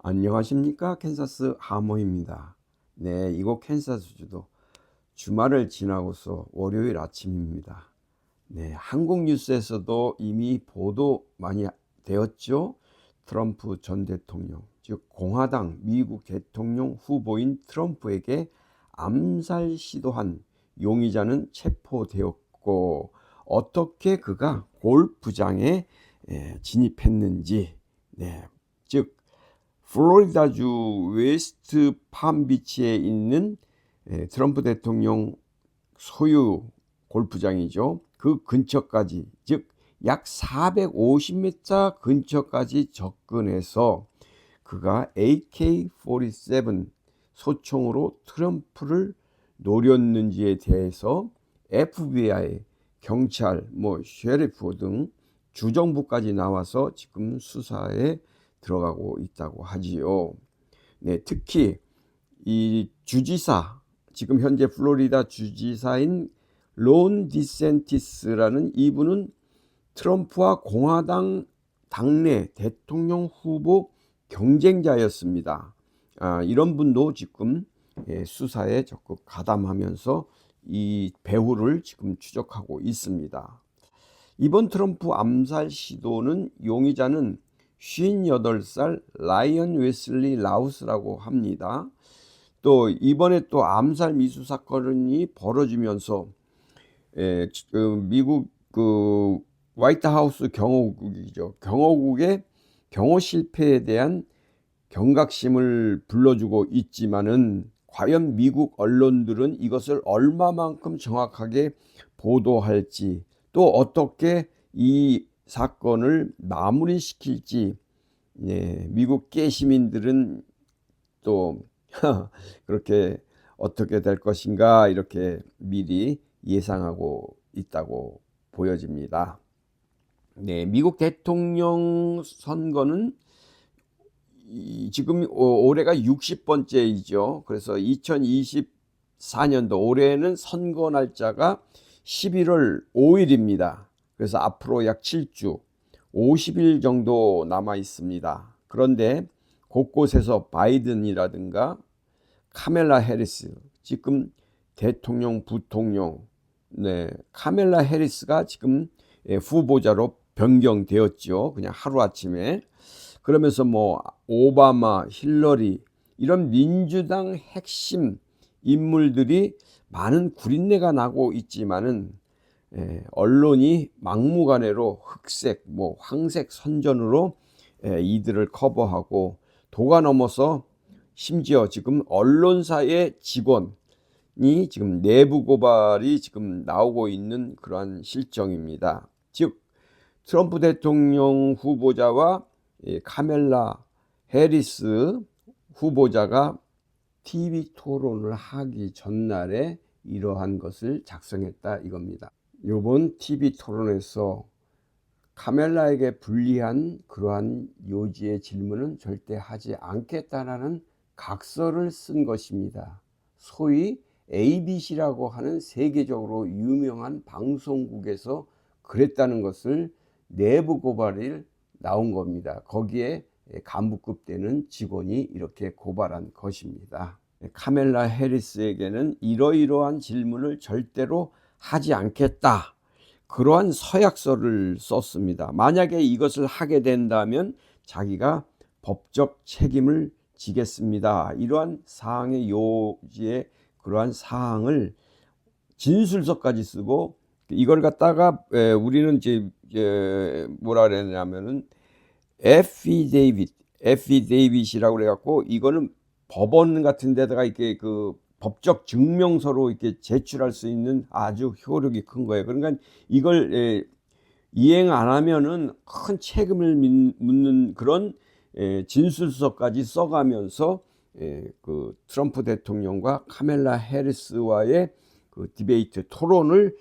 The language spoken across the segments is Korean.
안녕하십니까. 캔사스 하모입니다. 네, 이곳 캔사스주도 주말을 지나고서 월요일 아침입니다. 네, 한국 뉴스에서도 이미 보도 많이 되었죠. 트럼프 전 대통령, 즉 공화당 미국 대통령 후보인 트럼프에게 암살 시도한 용의자는 체포되었고, 어떻게 그가 골프장에 진입했는지, 네, 즉 플로리다주 웨스트 팜비치에 있는 트럼프 대통령 소유 골프장이죠. 그 근처까지, 즉 약 450m 근처까지 접근해서 그가 AK-47 소총으로 트럼프를 노렸는지에 대해서 FBI, 경찰, 셰리프 등 주정부까지 나와서 지금 수사에 들어가고 있다고 하지요. 네, 특히 이 주지사, 지금 현재 플로리다 주지사인 론 디센티스라는 이분은 트럼프와 공화당 당내 대통령 후보 경쟁자였습니다. 이런 분도 지금 수사에 적극 가담하면서 이 배후를 지금 추적하고 있습니다. 이번 트럼프 암살 시도는 용의자는 58살 라이언 웨슬리 라우스라고 합니다. 또 이번에 또 암살 미수 사건이 벌어지면서 미국 그 화이트하우스 경호국이죠. 경호국의 경호 실패에 대한 경각심을 불러주고 있지만은 과연 미국 언론들은 이것을 얼마만큼 정확하게 보도할지, 또 어떻게 이 사건을 마무리시킬지, 미국 깨시민들은 또 그렇게 어떻게 될 것인가 이렇게 미리 예상하고 있다고 보여집니다. 네, 미국 대통령 선거는 지금 올해가 60번째이죠. 그래서 2024년도 올해는 선거 날짜가 11월 5일입니다. 그래서 앞으로 약 7주, 50일 정도 남아 있습니다. 그런데 곳곳에서 바이든이라든가 카멜라 해리스, 지금 대통령, 부통령, 카멜라 해리스가 지금 후보자로 변경되었죠. 그냥 하루아침에. 그러면서 오바마, 힐러리 이런 민주당 핵심 인물들이 많은 구린내가 나고 있지만은 언론이 막무가내로 흑색, 황색 선전으로 이들을 커버하고, 도가 넘어서 심지어 지금 언론사의 직원이 지금 내부 고발이 지금 나오고 있는 그러한 실정입니다. 즉 트럼프 대통령 후보자와 카멜라 해리스 후보자가 TV 토론을 하기 전날에 이러한 것을 작성했다 이겁니다. 이번 TV 토론에서 카멜라에게 불리한 그러한 요지의 질문은 절대 하지 않겠다라는 각서를 쓴 것입니다. 소위 ABC라고 하는 세계적으로 유명한 방송국에서 그랬다는 것을 내부 고발이 나온 겁니다. 거기에 간부급 되는 직원이 이렇게 고발한 것입니다. 카멜라 해리스에게는 이러이러한 질문을 절대로 하지 않겠다, 그러한 서약서를 썼습니다. 만약에 이것을 하게 된다면 자기가 법적 책임을 지겠습니다. 이러한 사항의 요지의 그러한 사항을 진술서까지 쓰고, 이걸 갖다가 우리는 이제 뭐라 그러냐면은 에피데이빗이라고 그래갖고, 이거는 법원 같은 데다가 이렇게 그 법적 증명서로 이렇게 제출할 수 있는 아주 효력이 큰 거예요. 그러니까 이걸 이행 안 하면은 큰 책임을 묻는 그런 진술서까지 써가면서 그 트럼프 대통령과 카멜라 해리스와의 그 디베이트 토론을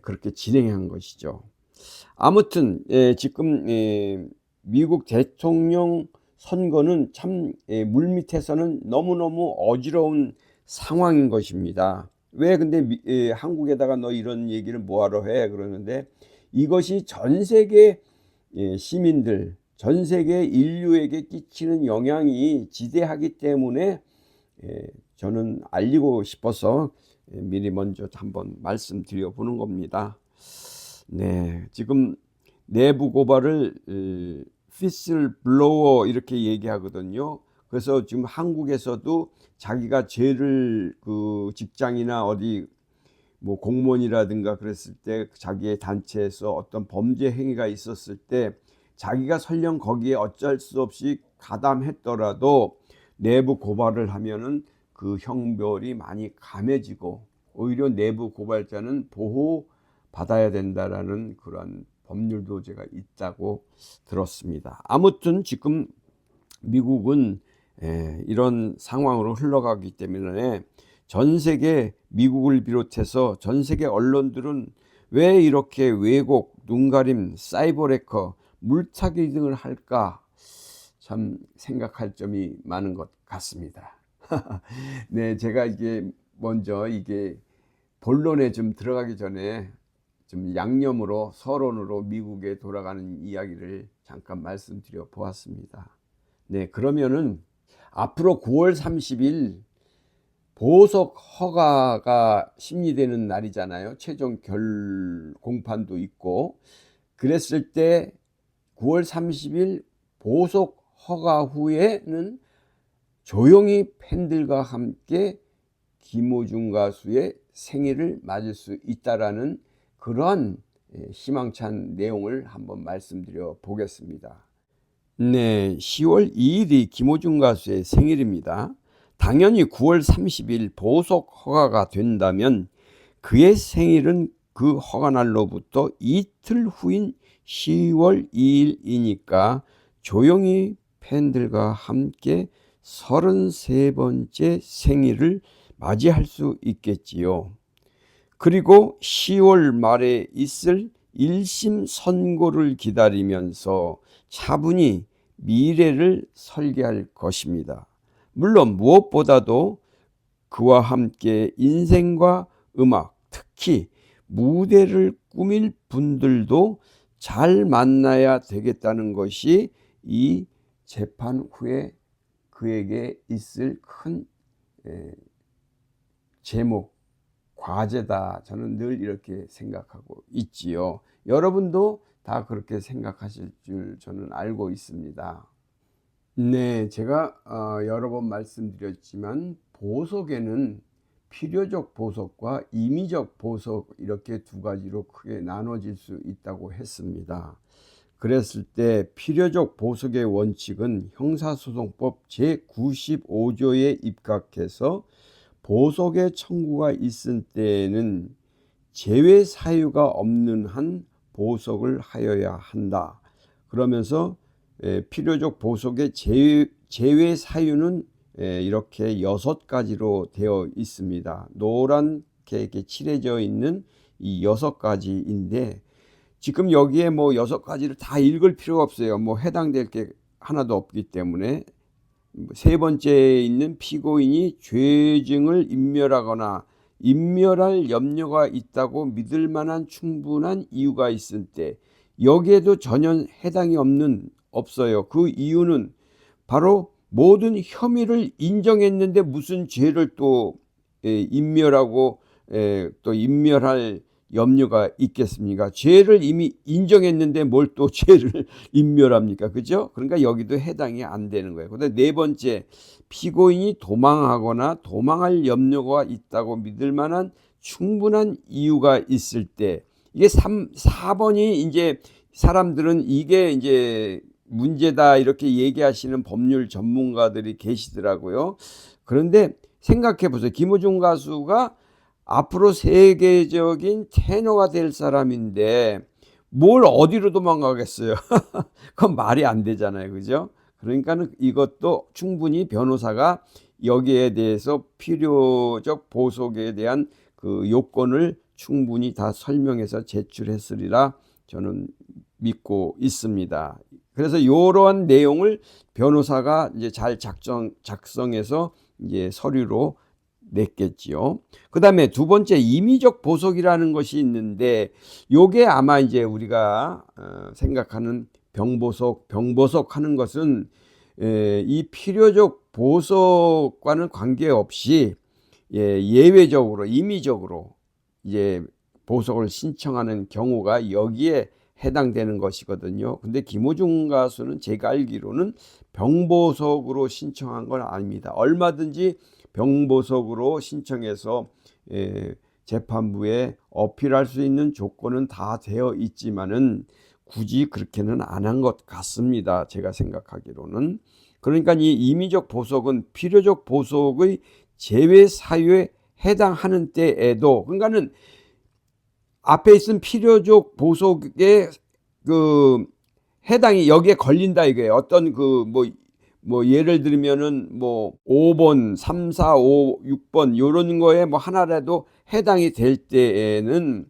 그렇게 진행한 것이죠. 아무튼 지금 미국 대통령 선거는 참 물밑에서는 너무너무 어지러운 상황인 것입니다. 왜 근데 한국에다가 너 이런 얘기를 뭐하러 해? 그러는데, 이것이 전 세계 시민들, 전 세계 인류에게 끼치는 영향이 지대하기 때문에 저는 알리고 싶어서 미리 먼저 한번 말씀드려 보는 겁니다. 네, 지금 내부 고발을 피슬 블로어 이렇게 얘기하거든요. 그래서 지금 한국에서도 자기가 죄를 그 직장이나 어디 뭐 공무원이라든가 그랬을 때 자기의 단체에서 어떤 범죄 행위가 있었을 때 자기가 설령 거기에 어쩔 수 없이 가담했더라도 내부 고발을 하면은 그 형벌이 많이 감해지고 오히려 내부 고발자는 보호받아야 된다라는 그런 법률도 제가 있다고 들었습니다. 아무튼 지금 미국은 이런 상황으로 흘러가기 때문에 전 세계 미국을 비롯해서 전 세계 언론들은 왜 이렇게 왜곡, 눈가림, 사이버레커, 물타기 등을 할까 참 생각할 점이 많은 것 같습니다. 네, 제가 이게 먼저 이게 본론에 좀 들어가기 전에 좀 양념으로 서론으로 미국에 돌아가는 이야기를 잠깐 말씀드려 보았습니다. 네, 그러면은 앞으로 9월 30일 보석 허가가 심리되는 날이잖아요. 최종 공판도 있고. 그랬을 때 9월 30일 보석 허가 후에는 조용히 팬들과 함께 김호중 가수의 생일을 맞을 수 있다라는 그런 희망찬 내용을 한번 말씀드려 보겠습니다. 네, 10월 2일이 김호중 가수의 생일입니다. 당연히 9월 30일 보석 허가가 된다면 그의 생일은 그 허가날로부터 이틀 후인 10월 2일이니까 조용히 팬들과 함께 33번째 생일을 맞이할 수 있겠지요. 그리고 10월 말에 있을 1심 선고를 기다리면서 차분히 미래를 설계할 것입니다. 물론 무엇보다도 그와 함께 인생과 음악, 특히 무대를 꾸밀 분들도 잘 만나야 되겠다는 것이 이 재판 후에 그에게 있을 큰 제목, 과제다. 저는 늘 이렇게 생각하고 있지요. 여러분도 다 그렇게 생각하실 줄 저는 알고 있습니다. 네, 제가 여러 번 말씀드렸지만 보석에는 필요적 보석과 임의적 보석 이렇게 두 가지로 크게 나눠질 수 있다고 했습니다. 그랬을 때 필요적 보석의 원칙은 형사소송법 제95조에 입각해서 보석의 청구가 있을 때에는 제외 사유가 없는 한 보석을 하여야 한다. 그러면서 필요적 보석의 제외 사유는 이렇게 6가지로 되어 있습니다. 노랗게 이렇게 칠해져 있는 이 6가지인데 지금 여기에 뭐 6가지를 다 읽을 필요가 없어요. 뭐 해당될 게 하나도 없기 때문에 세 번째에 있는 피고인이 죄증을 인멸하거나 인멸할 염려가 있다고 믿을 만한 충분한 이유가 있을 때 여기에도 전혀 해당이 없어요. 그 이유는 바로 모든 혐의를 인정했는데 무슨 죄를 또 인멸하고 또 인멸할 염려가 있겠습니까? 죄를 이미 인정했는데 뭘 또 죄를 인멸합니까? 그죠? 그러니까 여기도 해당이 안 되는 거예요. 그런데 네 번째, 피고인이 도망하거나 도망할 염려가 있다고 믿을 만한 충분한 이유가 있을 때 이게 4번이 이제 사람들은 이게 이제 문제다 이렇게 얘기하시는 법률 전문가들이 계시더라고요. 그런데 생각해 보세요. 김호중 가수가 앞으로 세계적인 테너가 될 사람인데 뭘 어디로 도망가겠어요? 그건 말이 안 되잖아요. 그죠? 그러니까는 이것도 충분히 변호사가 여기에 대해서 필요적 보석에 대한 그 요건을 충분히 다 설명해서 제출했으리라 저는 믿고 있습니다. 그래서 이러한 내용을 변호사가 이제 잘 작성해서 이제 서류로 냈겠지요. 그 다음에 두 번째 임의적 보석이라는 것이 있는데 요게 아마 이제 우리가 생각하는 병보석 하는 것은 이 필요적 보석과는 관계없이 예외적으로 임의적으로 이제 보석을 신청하는 경우가 여기에 해당되는 것이거든요. 근데 김호중 가수는 제가 알기로는 병보석으로 신청한 건 아닙니다. 얼마든지 병보석으로 신청해서 재판부에 어필할 수 있는 조건은 다 되어 있지만은 굳이 그렇게는 안 한 것 같습니다. 제가 생각하기로는. 그러니까 이 임의적 보석은 필요적 보석의 제외 사유에 해당하는 때에도, 그러니까는 앞에 있은 필요적 보석에 그 해당이 여기에 걸린다 이거예요. 어떤 뭐 예를 들면은 뭐 5번, 3, 4, 5, 6번 요런 거에 뭐 하나라도 해당이 될 때에는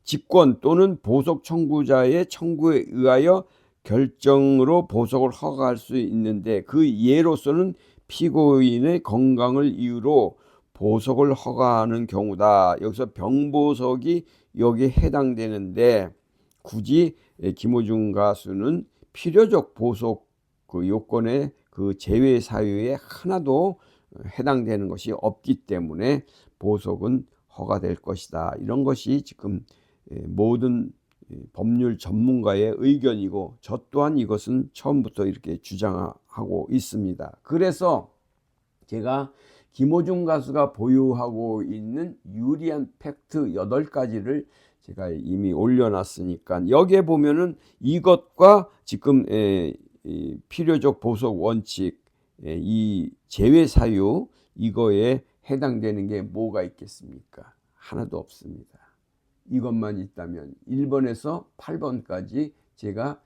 직권 또는 보석 청구자의 청구에 의하여 결정으로 보석을 허가할 수 있는데, 그 예로서는 피고인의 건강을 이유로 보석을 허가하는 경우다. 여기서 병보석이 여기에 해당되는데 굳이 김호중 가수는 필요적 보석 그 요건의 그 제외 사유에 하나도 해당되는 것이 없기 때문에 보석은 허가될 것이다. 이런 것이 지금 모든 법률 전문가의 의견이고, 저 또한 이것은 처음부터 이렇게 주장하고 있습니다. 그래서 제가 김호중 가수가 보유하고 있는 유리한 팩트 8가지를 제가 이미 올려놨으니까 여기에 보면은 이것과 지금 필요적 보석 원칙, 이 제외 사유, 이거에 해당되는 게 뭐가 있겠습니까? 하나도 없습니다. 이것만 있다면 1번에서 8번까지 제가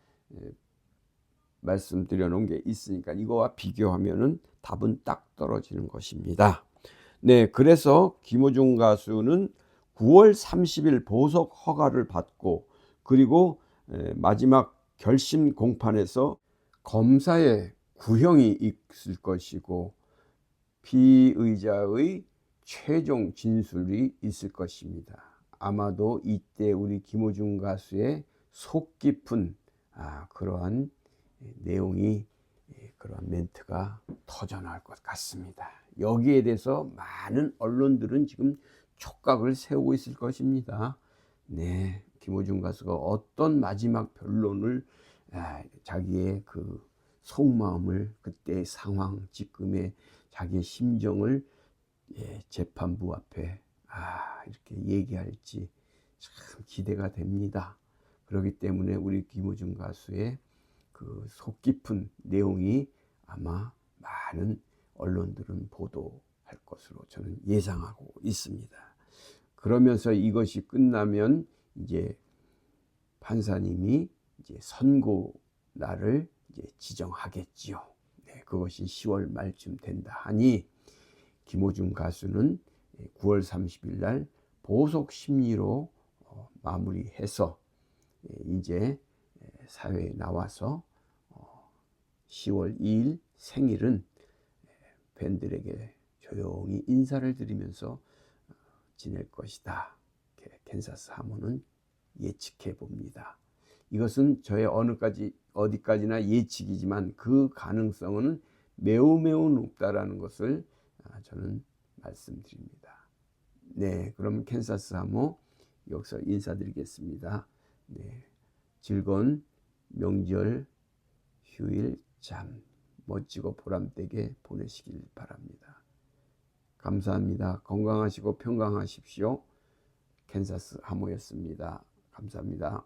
말씀드려 놓은 게 있으니까 이거와 비교하면은 답은 딱 떨어지는 것입니다. 네, 그래서 김호중 가수는 9월 30일 보석 허가를 받고, 그리고 마지막 결심 공판에서 검사의 구형이 있을 것이고 피의자의 최종 진술이 있을 것입니다. 아마도 이때 우리 김호중 가수의 속 깊은 그러한 내용이, 그런 멘트가 터져나올 것 같습니다. 여기에 대해서 많은 언론들은 지금 촉각을 세우고 있을 것입니다. 네, 김호중 가수가 어떤 마지막 변론을, 자기의 그 속마음을, 그때의 상황, 지금의 자기의 심정을 재판부 앞에 이렇게 얘기할지 참 기대가 됩니다. 그렇기 때문에 우리 김호중 가수의 그 속 깊은 내용이 아마 많은 언론들은 보도할 것으로 저는 예상하고 있습니다. 그러면서 이것이 끝나면 이제 판사님이 이제 선고 날을 이제 지정하겠지요. 네, 그것이 10월 말쯤 된다 하니 김호중 가수는 9월 30일 날 보석 심리로 마무리해서 이제 사회에 나와서 10월 2일 생일은 팬들에게 조용히 인사를 드리면서 지낼 것이다. 캔사스 하모는 예측해 봅니다. 이것은 저의 어디까지나 예측이지만 그 가능성은 매우 높다라는 것을 저는 말씀드립니다. 네, 그럼 캔사스 하모 여기서 인사드리겠습니다. 네, 즐거운 명절 휴일 참 멋지고 보람되게 보내시길 바랍니다. 감사합니다. 건강하시고 평강하십시오. 캔사스 하모였습니다. 감사합니다.